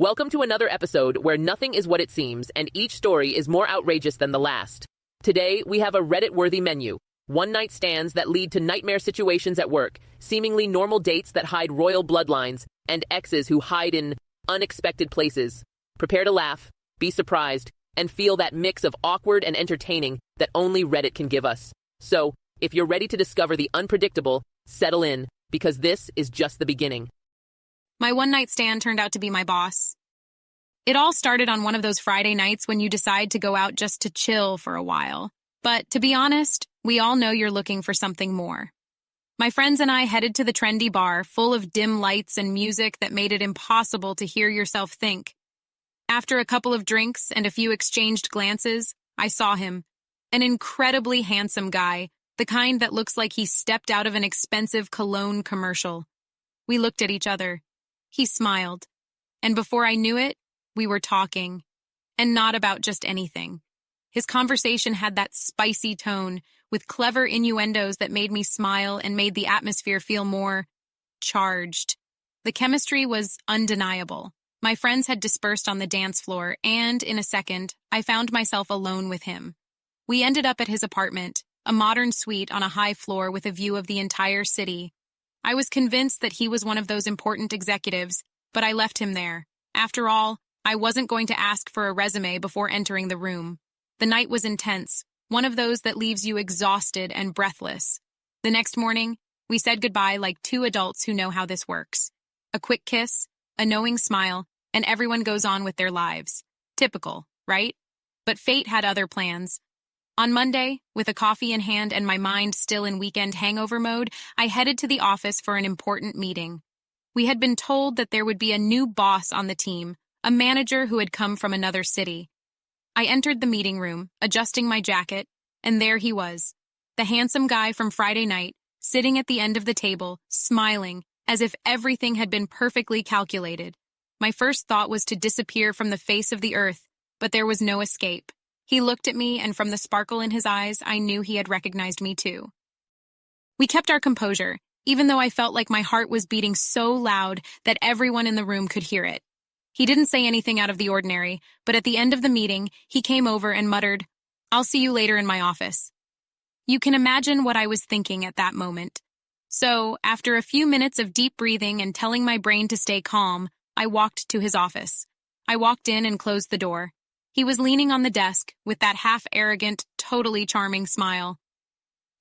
Welcome to another episode where nothing is what it seems and each story is more outrageous than the last. Today, we have a Reddit-worthy menu. One-night stands that lead to nightmare situations at work, seemingly normal dates that hide royal bloodlines, and exes who hide in unexpected places. Prepare to laugh, be surprised, and feel that mix of awkward and entertaining that only Reddit can give us. So, if you're ready to discover the unpredictable, settle in, because this is just the beginning. My one-night stand turned out to be my boss. It all started on one of those Friday nights when you decide to go out just to chill for a while. But to be honest, we all know you're looking for something more. My friends and I headed to the trendy bar, full of dim lights and music that made it impossible to hear yourself think. After a couple of drinks and a few exchanged glances, I saw him. An incredibly handsome guy, the kind that looks like he stepped out of an expensive cologne commercial. We looked at each other. He smiled. And before I knew it, we were talking. And not about just anything. His conversation had that spicy tone, with clever innuendos that made me smile and made the atmosphere feel more charged. The chemistry was undeniable. My friends had dispersed on the dance floor, and in a second, I found myself alone with him. We ended up at his apartment, a modern suite on a high floor with a view of the entire city. I was convinced that he was one of those important executives, but I left him there. After all, I wasn't going to ask for a resume before entering the room. The night was intense, one of those that leaves you exhausted and breathless. The next morning, we said goodbye like two adults who know how this works. A quick kiss, a knowing smile, and everyone goes on with their lives. Typical, right? But fate had other plans. On Monday, with a coffee in hand and my mind still in weekend hangover mode, I headed to the office for an important meeting. We had been told that there would be a new boss on the team, a manager who had come from another city. I entered the meeting room, adjusting my jacket, and there he was, the handsome guy from Friday night, sitting at the end of the table, smiling, as if everything had been perfectly calculated. My first thought was to disappear from the face of the earth, but there was no escape. He looked at me, and from the sparkle in his eyes, I knew he had recognized me too. We kept our composure, even though I felt like my heart was beating so loud that everyone in the room could hear it. He didn't say anything out of the ordinary, but at the end of the meeting, he came over and muttered, "I'll see you later in my office." You can imagine what I was thinking at that moment. So, after a few minutes of deep breathing and telling my brain to stay calm, I walked to his office. I walked in and closed the door. He was leaning on the desk with that half-arrogant, totally charming smile.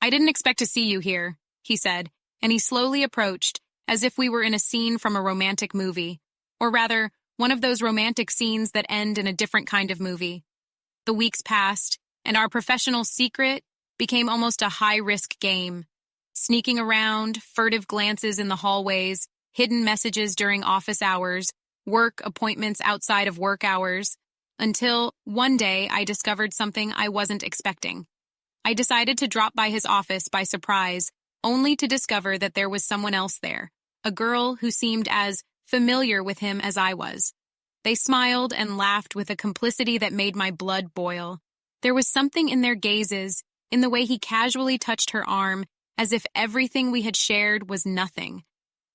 "I didn't expect to see you here," he said, and he slowly approached, as if we were in a scene from a romantic movie. Or rather, one of those romantic scenes that end in a different kind of movie. The weeks passed, and our professional secret became almost a high-risk game. Sneaking around, furtive glances in the hallways, hidden messages during office hours, work appointments outside of work hours, until one day I discovered something I wasn't expecting. I decided to drop by his office by surprise, only to discover that there was someone else there, a girl who seemed as familiar with him as I was. They smiled and laughed with a complicity that made my blood boil. There was something in their gazes, in the way he casually touched her arm, as if everything we had shared was nothing.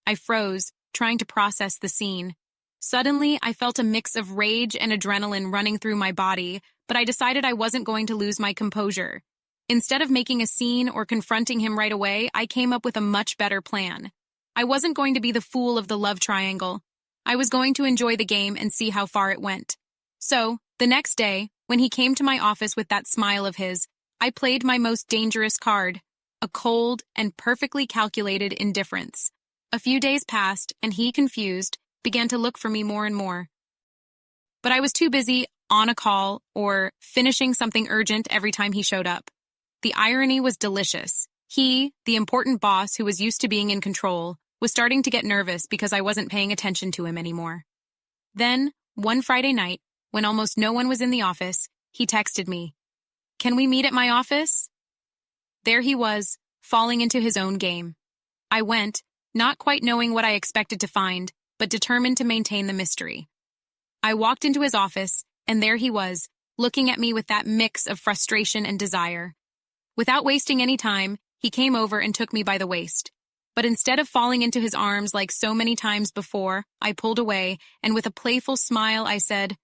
I froze, trying to process the scene. Suddenly, I felt a mix of rage and adrenaline running through my body, but I decided I wasn't going to lose my composure. Instead of making a scene or confronting him right away, I came up with a much better plan. I wasn't going to be the fool of the love triangle. I was going to enjoy the game and see how far it went. So, the next day, when he came to my office with that smile of his, I played my most dangerous card, a cold and perfectly calculated indifference. A few days passed, and he, confused, began to look for me more and more. But I was too busy on a call or finishing something urgent every time he showed up. The irony was delicious. He, the important boss who was used to being in control, was starting to get nervous because I wasn't paying attention to him anymore. Then, one Friday night, when almost no one was in the office, he texted me, "Can we meet at my office?" There he was, falling into his own game. I went, not quite knowing what I expected to find, but determined to maintain the mystery. I walked into his office, and there he was, looking at me with that mix of frustration and desire. Without wasting any time, he came over and took me by the waist. But instead of falling into his arms like so many times before, I pulled away, and with a playful smile, I said,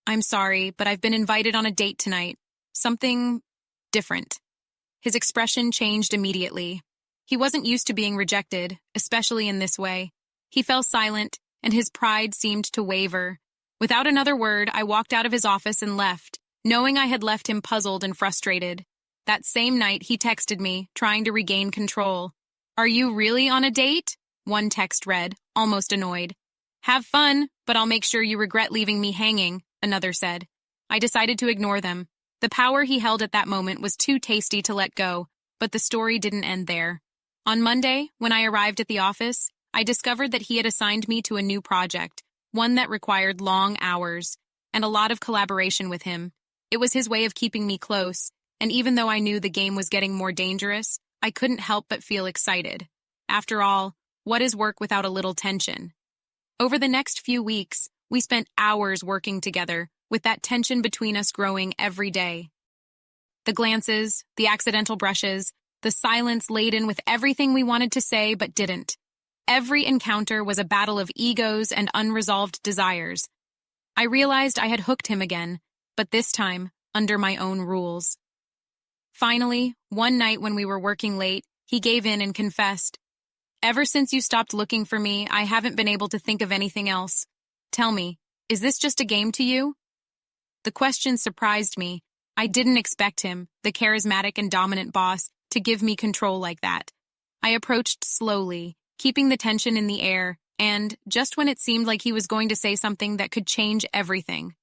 "I'm sorry, but I've been invited on a date tonight. Something different." His expression changed immediately. He wasn't used to being rejected, especially in this way. He fell silent, and his pride seemed to waver. Without another word, I walked out of his office and left, knowing I had left him puzzled and frustrated. That same night, he texted me, trying to regain control. "Are you really on a date?" One text read, almost annoyed. "Have fun, but I'll make sure you regret leaving me hanging," another said. I decided to ignore them. The power he held at that moment was too tasty to let go, but the story didn't end there. On Monday, when I arrived at the office, I discovered that he had assigned me to a new project, one that required long hours, and a lot of collaboration with him. It was his way of keeping me close, and even though I knew the game was getting more dangerous, I couldn't help but feel excited. After all, what is work without a little tension? Over the next few weeks, we spent hours working together, with that tension between us growing every day. The glances, the accidental brushes, the silence laden with everything we wanted to say but didn't. Every encounter was a battle of egos and unresolved desires. I realized I had hooked him again, but this time under my own rules. Finally, one night when we were working late, he gave in and confessed, "Ever since you stopped looking for me, I haven't been able to think of anything else. Tell me, is this just a game to you?" The question surprised me. I didn't expect him, the charismatic and dominant boss, to give me control like that. I approached slowly, keeping the tension in the air, and, just when it seemed like he was going to say something that could change everything,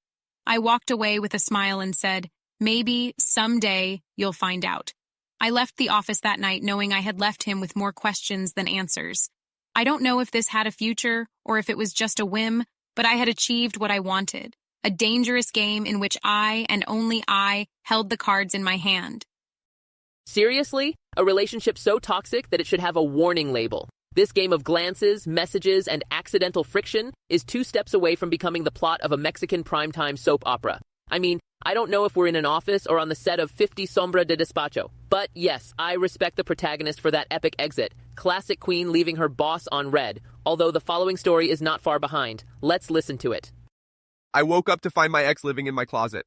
I walked away with a smile and said, "Maybe, someday, you'll find out." I left the office that night knowing I had left him with more questions than answers. I don't know if this had a future or if it was just a whim, but I had achieved what I wanted. A dangerous game in which I, and only I, held the cards in my hand. Seriously? A relationship so toxic that it should have a warning label. This game of glances, messages, and accidental friction is 2 steps away from becoming the plot of a Mexican primetime soap opera. I mean, I don't know if we're in an office or on the set of 50 Sombra de Despacho. But yes, I respect the protagonist for that epic exit. Classic queen leaving her boss on red. Although the following story is not far behind. Let's listen to it. I woke up to find my ex living in my closet.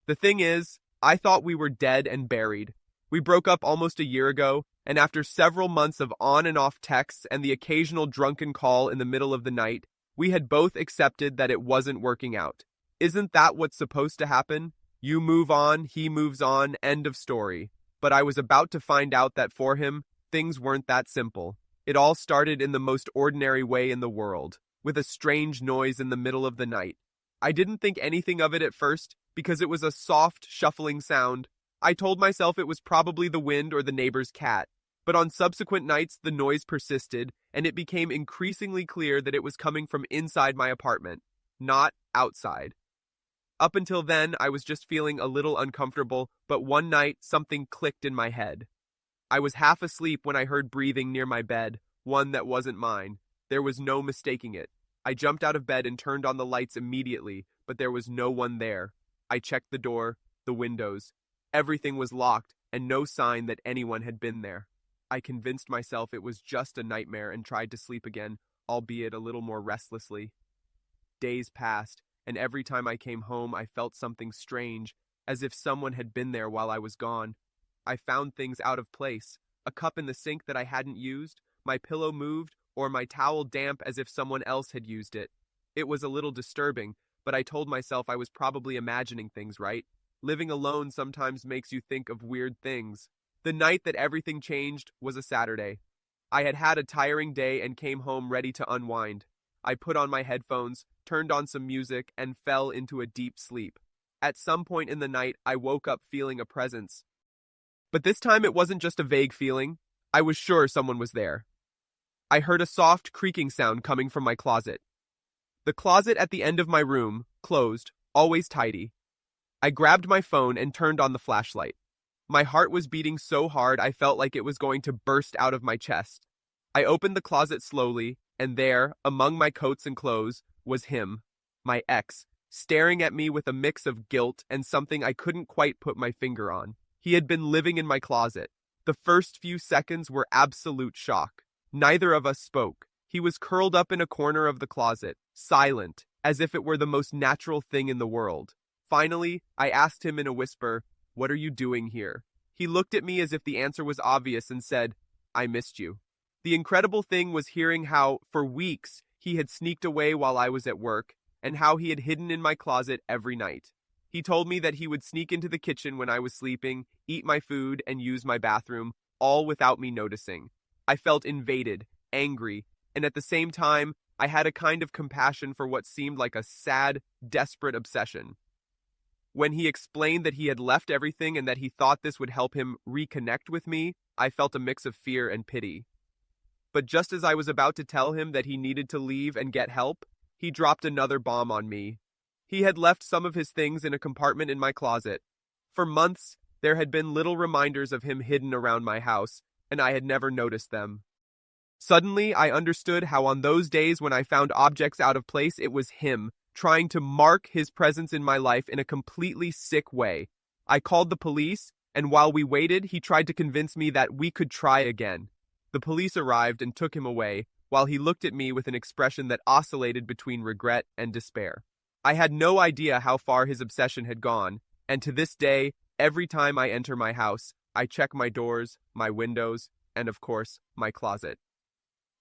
The thing is, I thought we were dead and buried. We broke up almost a year ago, and after several months of on and off texts and the occasional drunken call in the middle of the night, we had both accepted that it wasn't working out. Isn't that what's supposed to happen? You move on, he moves on, end of story. But I was about to find out that for him, things weren't that simple. It all started in the most ordinary way in the world, with a strange noise in the middle of the night. I didn't think anything of it at first, because it was a soft, shuffling sound. I told myself it was probably the wind or the neighbor's cat. But on subsequent nights, the noise persisted, and it became increasingly clear that it was coming from inside my apartment, not outside. Up until then, I was just feeling a little uncomfortable, but one night, something clicked in my head. I was half asleep when I heard breathing near my bed, one that wasn't mine. There was no mistaking it. I jumped out of bed and turned on the lights immediately, but there was no one there. I checked the door, the windows. Everything was locked, and no sign that anyone had been there. I convinced myself it was just a nightmare and tried to sleep again, albeit a little more restlessly. Days passed, and every time I came home I felt something strange, as if someone had been there while I was gone. I found things out of place, a cup in the sink that I hadn't used, my pillow moved, or my towel damp as if someone else had used it. It was a little disturbing, but I told myself I was probably imagining things, right? Living alone sometimes makes you think of weird things. The night that everything changed was a Saturday. I had had a tiring day and came home ready to unwind. I put on my headphones, turned on some music, and fell into a deep sleep. At some point in the night, I woke up feeling a presence. But this time it wasn't just a vague feeling. I was sure someone was there. I heard a soft creaking sound coming from my closet. The closet at the end of my room, closed, always tidy. I grabbed my phone and turned on the flashlight. My heart was beating so hard I felt like it was going to burst out of my chest. I opened the closet slowly, and there, among my coats and clothes, was him, my ex, staring at me with a mix of guilt and something I couldn't quite put my finger on. He had been living in my closet. The first few seconds were absolute shock. Neither of us spoke. He was curled up in a corner of the closet, silent, as if it were the most natural thing in the world. Finally, I asked him in a whisper, "What are you doing here?" He looked at me as if the answer was obvious and said, "I missed you." The incredible thing was hearing how, for weeks, he had sneaked away while I was at work, and how he had hidden in my closet every night. He told me that he would sneak into the kitchen when I was sleeping, eat my food, and use my bathroom, all without me noticing. I felt invaded, angry, and at the same time, I had a kind of compassion for what seemed like a sad, desperate obsession. When he explained that he had left everything and that he thought this would help him reconnect with me, I felt a mix of fear and pity. But just as I was about to tell him that he needed to leave and get help, he dropped another bomb on me. He had left some of his things in a compartment in my closet. For months, there had been little reminders of him hidden around my house, and I had never noticed them. Suddenly, I understood how on those days when I found objects out of place, it was him, trying to mark his presence in my life in a completely sick way. I called the police, and while we waited, he tried to convince me that we could try again. The police arrived and took him away, while he looked at me with an expression that oscillated between regret and despair. I had no idea how far his obsession had gone, and to this day, every time I enter my house, I check my doors, my windows, and of course, my closet.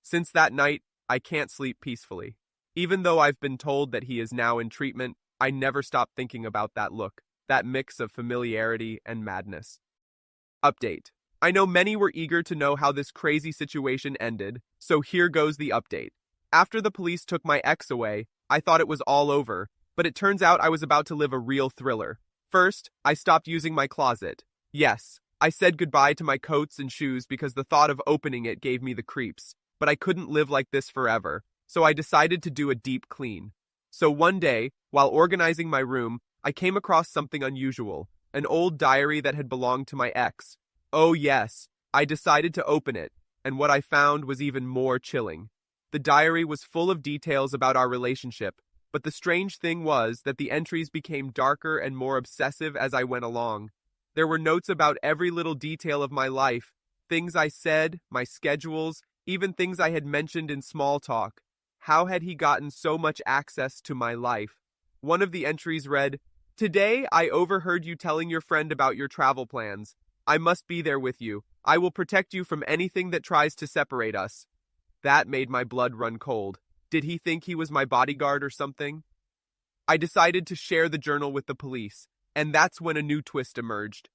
Since that night, I can't sleep peacefully. Even though I've been told that he is now in treatment, I never stop thinking about that look, that mix of familiarity and madness. Update. I know many were eager to know how this crazy situation ended, so here goes the update. After the police took my ex away, I thought it was all over, but it turns out I was about to live a real thriller. First, I stopped using my closet. Yes, I said goodbye to my coats and shoes because the thought of opening it gave me the creeps. But I couldn't live like this forever, so I decided to do a deep clean. So one day, while organizing my room, I came across something unusual, an old diary that had belonged to my ex. Oh yes, I decided to open it, and what I found was even more chilling. The diary was full of details about our relationship, but the strange thing was that the entries became darker and more obsessive as I went along. There were notes about every little detail of my life, things I said, my schedules, even things I had mentioned in small talk. How had he gotten so much access to my life? One of the entries read, "Today I overheard you telling your friend about your travel plans. I must be there with you. I will protect you from anything that tries to separate us." That made my blood run cold. Did he think he was my bodyguard or something? I decided to share the journal with the police, and that's when a new twist emerged.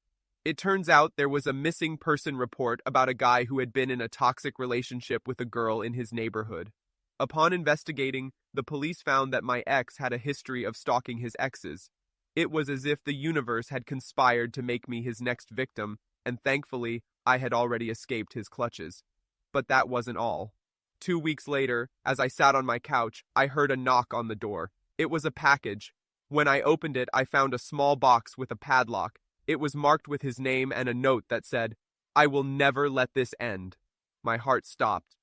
It turns out there was a missing person report about a guy who had been in a toxic relationship with a girl in his neighborhood. Upon investigating, the police found that my ex had a history of stalking his exes. It was as if the universe had conspired to make me his next victim, and thankfully, I had already escaped his clutches. But that wasn't all. 2 weeks later, as I sat on my couch, I heard a knock on the door. It was a package. When I opened it, I found a small box with a padlock. It was marked with his name and a note that said, "I will never let this end." My heart stopped.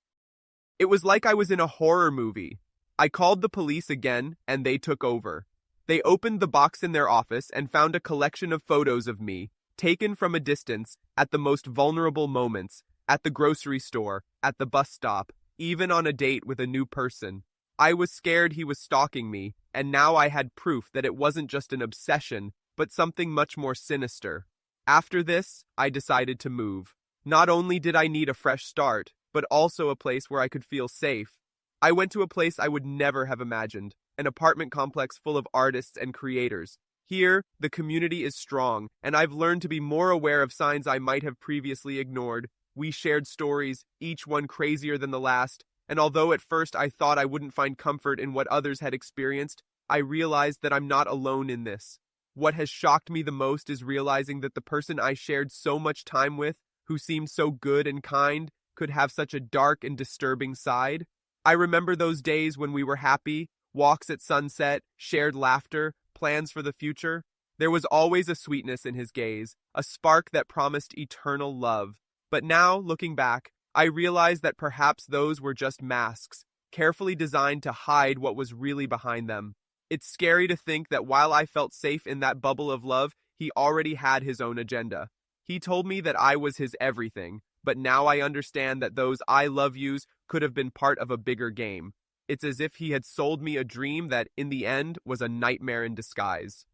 It was like I was in a horror movie. I called the police again, and they took over. They opened the box in their office and found a collection of photos of me, taken from a distance, at the most vulnerable moments, at the grocery store, at the bus stop, even on a date with a new person. I was scared he was stalking me, and now I had proof that it wasn't just an obsession, but something much more sinister. After this, I decided to move. Not only did I need a fresh start, but also a place where I could feel safe. I went to a place I would never have imagined, an apartment complex full of artists and creators. Here, the community is strong, and I've learned to be more aware of signs I might have previously ignored. We shared stories, each one crazier than the last, and although at first I thought I wouldn't find comfort in what others had experienced, I realized that I'm not alone in this. What has shocked me the most is realizing that the person I shared so much time with, who seemed so good and kind, could have such a dark and disturbing side. I remember those days when we were happy, walks at sunset, shared laughter, plans for the future. There was always a sweetness in his gaze, a spark that promised eternal love. But now, looking back, I realize that perhaps those were just masks, carefully designed to hide what was really behind them. It's scary to think that while I felt safe in that bubble of love, he already had his own agenda. He told me that I was his everything, but now I understand that those I love yous could have been part of a bigger game. It's as if he had sold me a dream that, in the end, was a nightmare in disguise.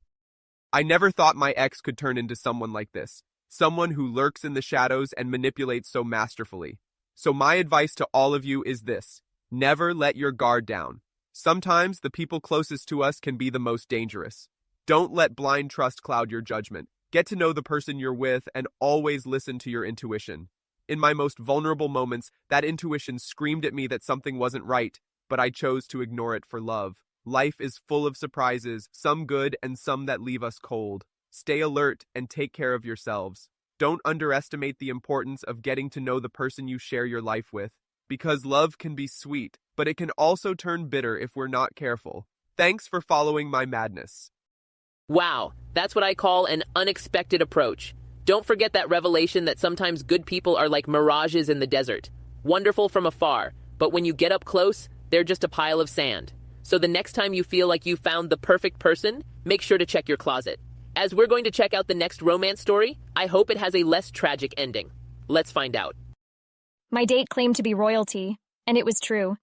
I never thought my ex could turn into someone like this, someone who lurks in the shadows and manipulates so masterfully. So my advice to all of you is this: never let your guard down. Sometimes the people closest to us can be the most dangerous. Don't let blind trust cloud your judgment. Get to know the person you're with and always listen to your intuition. In my most vulnerable moments, that intuition screamed at me that something wasn't right, but I chose to ignore it for love. Life is full of surprises, some good and some that leave us cold. Stay alert and take care of yourselves. Don't underestimate the importance of getting to know the person you share your life with, because love can be sweet, but it can also turn bitter if we're not careful. Thanks for following my madness. Wow, that's what I call an unexpected approach. Don't forget that revelation that sometimes good people are like mirages in the desert. Wonderful from afar, but when you get up close, they're just a pile of sand. So the next time you feel like you found the perfect person, make sure to check your closet. As we're going to check out the next romance story, I hope it has a less tragic ending. Let's find out. My date claimed to be royalty, and it was true.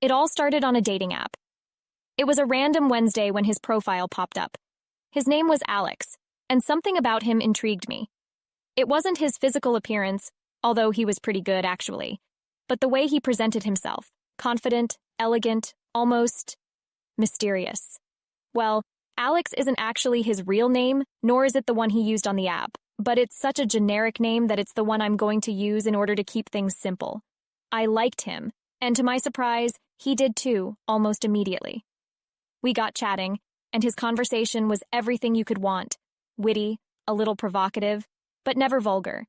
It all started on a dating app. It was a random Wednesday when his profile popped up. His name was Alex, and something about him intrigued me. It wasn't his physical appearance, although he was pretty good actually, but the way he presented himself, confident, elegant, almost mysterious. Well, Alex isn't actually his real name, nor is it the one he used on the app, but it's such a generic name that it's the one I'm going to use in order to keep things simple. I liked him, and to my surprise, he did too, almost immediately. We got chatting, and his conversation was everything you could want: witty, a little provocative, but never vulgar.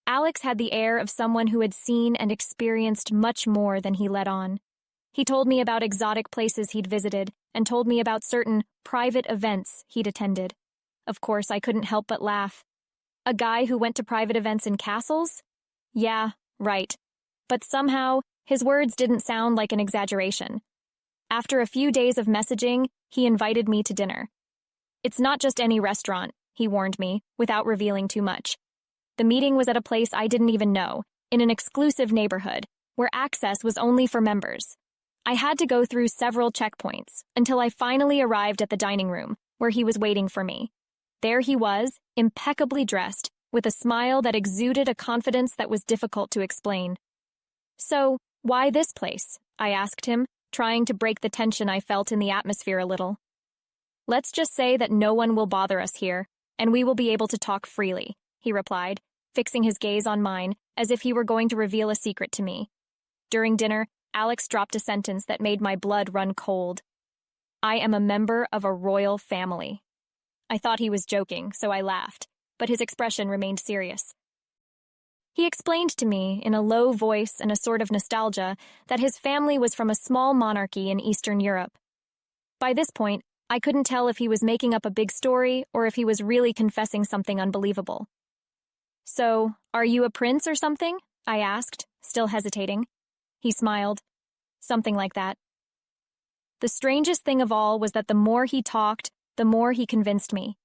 Alex had the air of someone who had seen and experienced much more than he let on. He told me about exotic places he'd visited and told me about certain private events he'd attended. Of course, I couldn't help but laugh. A guy who went to private events in castles? Yeah, right. But somehow, his words didn't sound like an exaggeration. After a few days of messaging, he invited me to dinner. It's not just any restaurant, he warned me, without revealing too much. The meeting was at a place I didn't even know, in an exclusive neighborhood, where access was only for members. I had to go through several checkpoints until I finally arrived at the dining room, where he was waiting for me. There he was, impeccably dressed, with a smile that exuded a confidence that was difficult to explain. "So, why this place?" I asked him, trying to break the tension I felt in the atmosphere a little. "Let's just say that no one will bother us here, and we will be able to talk freely," he replied, fixing his gaze on mine, as if he were going to reveal a secret to me. During dinner, Alex dropped a sentence that made my blood run cold. "I am a member of a royal family." I thought he was joking, so I laughed, but his expression remained serious. He explained to me, in a low voice and a sort of nostalgia, that his family was from a small monarchy in Eastern Europe. By this point, I couldn't tell if he was making up a big story or if he was really confessing something unbelievable. "So, are you a prince or something?" I asked, still hesitating. He smiled. "Something like that." The strangest thing of all was that the more he talked, the more he convinced me.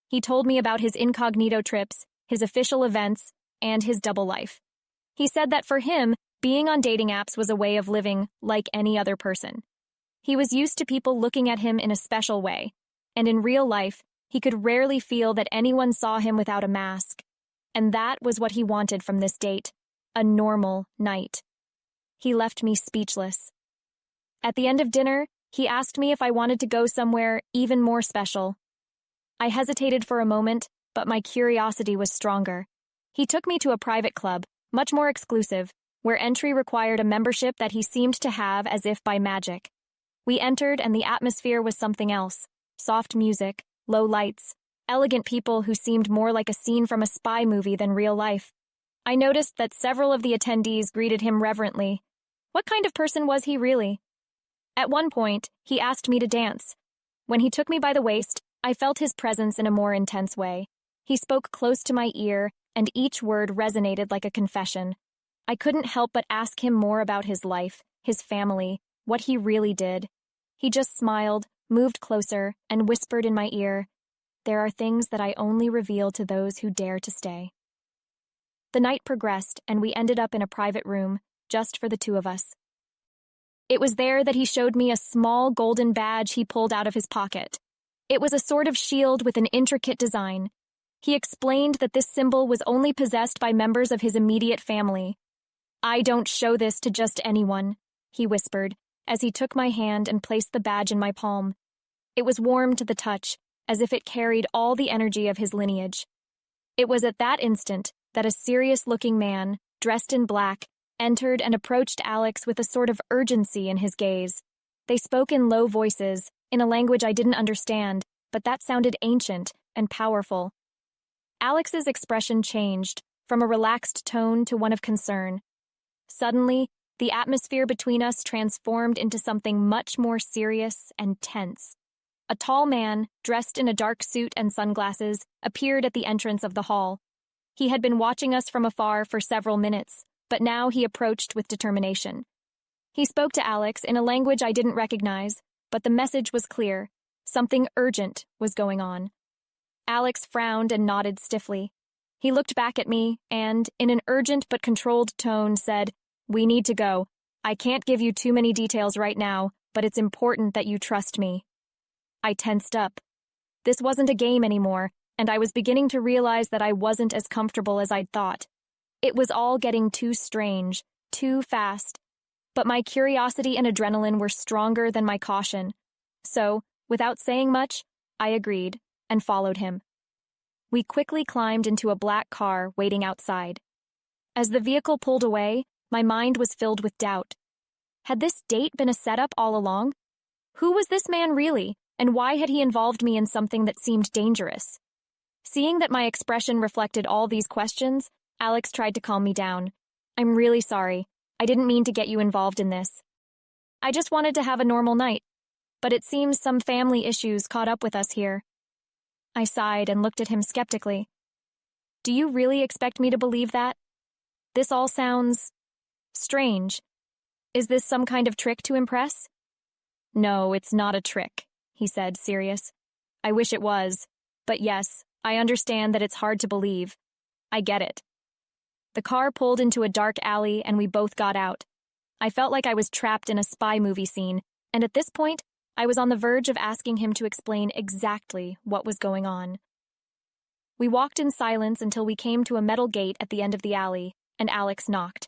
He told me about his incognito trips, his official events, and his double life. He said that for him, being on dating apps was a way of living like any other person. He was used to people looking at him in a special way, and in real life, he could rarely feel that anyone saw him without a mask. And that was what he wanted from this date: a normal night. He left me speechless. At the end of dinner, he asked me if I wanted to go somewhere even more special. I hesitated for a moment, but my curiosity was stronger. He took me to a private club, much more exclusive, where entry required a membership that he seemed to have as if by magic. We entered, and the atmosphere was something else: soft music, low lights, elegant people who seemed more like a scene from a spy movie than real life. I noticed that several of the attendees greeted him reverently. What kind of person was he really? At one point, he asked me to dance. When he took me by the waist, I felt his presence in a more intense way. He spoke close to my ear, and each word resonated like a confession. I couldn't help but ask him more about his life, his family, what he really did. He just smiled, moved closer, and whispered in my ear, "There are things that I only reveal to those who dare to stay." The night progressed, and we ended up in a private room, just for the two of us. It was there that he showed me a small golden badge he pulled out of his pocket. It was a sort of shield with an intricate design. He explained that this symbol was only possessed by members of his immediate family. "I don't show this to just anyone," he whispered, as he took my hand and placed the badge in my palm. It was warm to the touch, as if it carried all the energy of his lineage. It was at that instant that a serious-looking man, dressed in black, entered and approached Alex with a sort of urgency in his gaze. They spoke in low voices, in a language I didn't understand, but that sounded ancient and powerful. Alex's expression changed, from a relaxed tone to one of concern. Suddenly, the atmosphere between us transformed into something much more serious and tense. A tall man, dressed in a dark suit and sunglasses, appeared at the entrance of the hall. He had been watching us from afar for several minutes, but now he approached with determination. He spoke to Alex in a language I didn't recognize, but the message was clear. Something urgent was going on. Alex frowned and nodded stiffly. He looked back at me and, in an urgent but controlled tone, said, "We need to go. I can't give you too many details right now, but it's important that you trust me." I tensed up. This wasn't a game anymore, and I was beginning to realize that I wasn't as comfortable as I'd thought. It was all getting too strange, too fast. But my curiosity and adrenaline were stronger than my caution. So, without saying much, I agreed and followed him. We quickly climbed into a black car waiting outside. As the vehicle pulled away, my mind was filled with doubt. Had this date been a setup all along? Who was this man really, and why had he involved me in something that seemed dangerous? Seeing that my expression reflected all these questions, Alex tried to calm me down. "I'm really sorry. I didn't mean to get you involved in this. I just wanted to have a normal night, but it seems some family issues caught up with us here." I sighed and looked at him skeptically. "Do you really expect me to believe that? This all sounds strange. Is this some kind of trick to impress?" "No, it's not a trick," he said, serious. "I wish it was. But yes, I understand that it's hard to believe. I get it." The car pulled into a dark alley and we both got out. I felt like I was trapped in a spy movie scene, and at this point, I was on the verge of asking him to explain exactly what was going on. We walked in silence until we came to a metal gate at the end of the alley, and Alex knocked.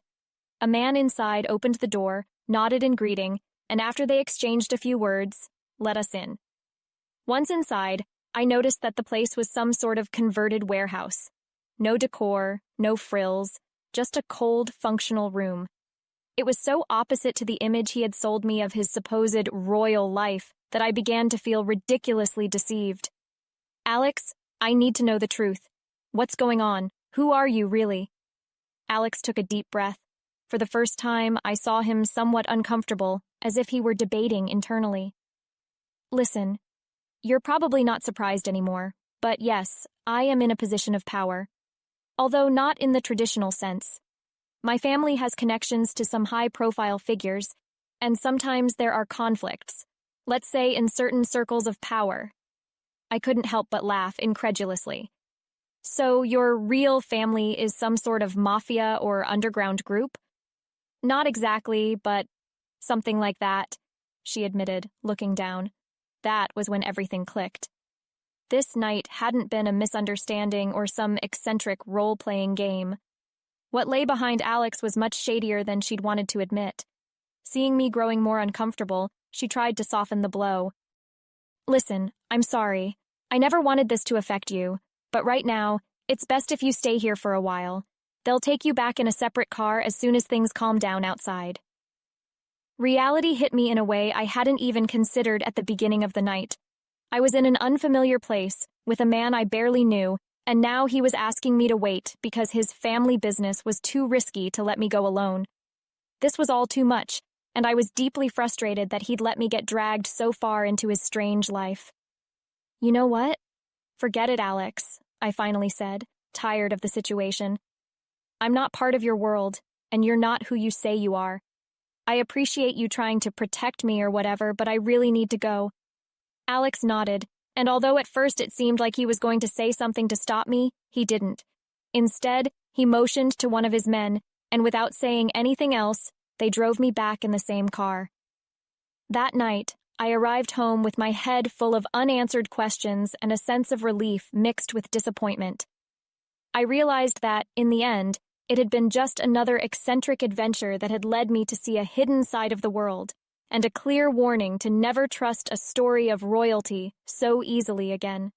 A man inside opened the door, nodded in greeting, and after they exchanged a few words, let us in. Once inside, I noticed that the place was some sort of converted warehouse. No decor, no frills, just a cold, functional room. It was so opposite to the image he had sold me of his supposed royal life that I began to feel ridiculously deceived. "Alex, I need to know the truth. What's going on? Who are you, really?" Alex took a deep breath. For the first time, I saw him somewhat uncomfortable, as if he were debating internally. "Listen, you're probably not surprised anymore, but yes, I am in a position of power. Although not in the traditional sense. My family has connections to some high-profile figures, and sometimes there are conflicts, let's say in certain circles of power." I couldn't help but laugh incredulously. "So your real family is some sort of mafia or underground group?" "Not exactly, but something like that," she admitted, looking down. That was when everything clicked. This night hadn't been a misunderstanding or some eccentric role-playing game. What lay behind Alex was much shadier than she'd wanted to admit. Seeing me growing more uncomfortable, she tried to soften the blow. "Listen, I'm sorry. I never wanted this to affect you, but right now, it's best if you stay here for a while. They'll take you back in a separate car as soon as things calm down outside." Reality hit me in a way I hadn't even considered at the beginning of the night. I was in an unfamiliar place, with a man I barely knew, and now he was asking me to wait because his family business was too risky to let me go alone. This was all too much, and I was deeply frustrated that he'd let me get dragged so far into his strange life. "You know what? Forget it, Alex," I finally said, tired of the situation. "I'm not part of your world, and you're not who you say you are. I appreciate you trying to protect me or whatever, but I really need to go." Alex nodded, and although at first it seemed like he was going to say something to stop me, he didn't. Instead, He motioned to one of his men, and without saying anything else, they drove me back in the same car. That night, I arrived home with my head full of unanswered questions and a sense of relief mixed with disappointment. I realized that, in the end, it had been just another eccentric adventure that had led me to see a hidden side of the world, and a clear warning to never trust a story of royalty so easily again.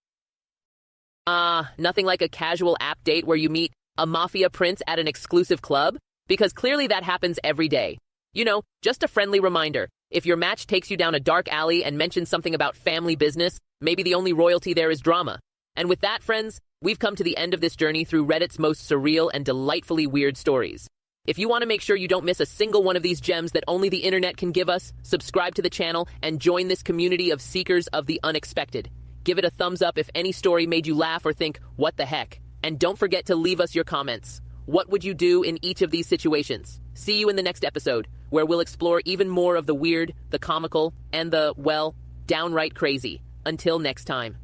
Nothing like a casual app date where you meet a mafia prince at an exclusive club? Because clearly that happens every day. You know, just a friendly reminder. If your match takes you down a dark alley and mentions something about family business, maybe the only royalty there is drama. And with that, friends, we've come to the end of this journey through Reddit's most surreal and delightfully weird stories. If you want to make sure you don't miss a single one of these gems that only the internet can give us, subscribe to the channel and join this community of seekers of the unexpected. Give it a thumbs up if any story made you laugh or think, what the heck? And don't forget to leave us your comments. What would you do in each of these situations? See you in the next episode, where we'll explore even more of the weird, the comical, and the, well, downright crazy. Until next time.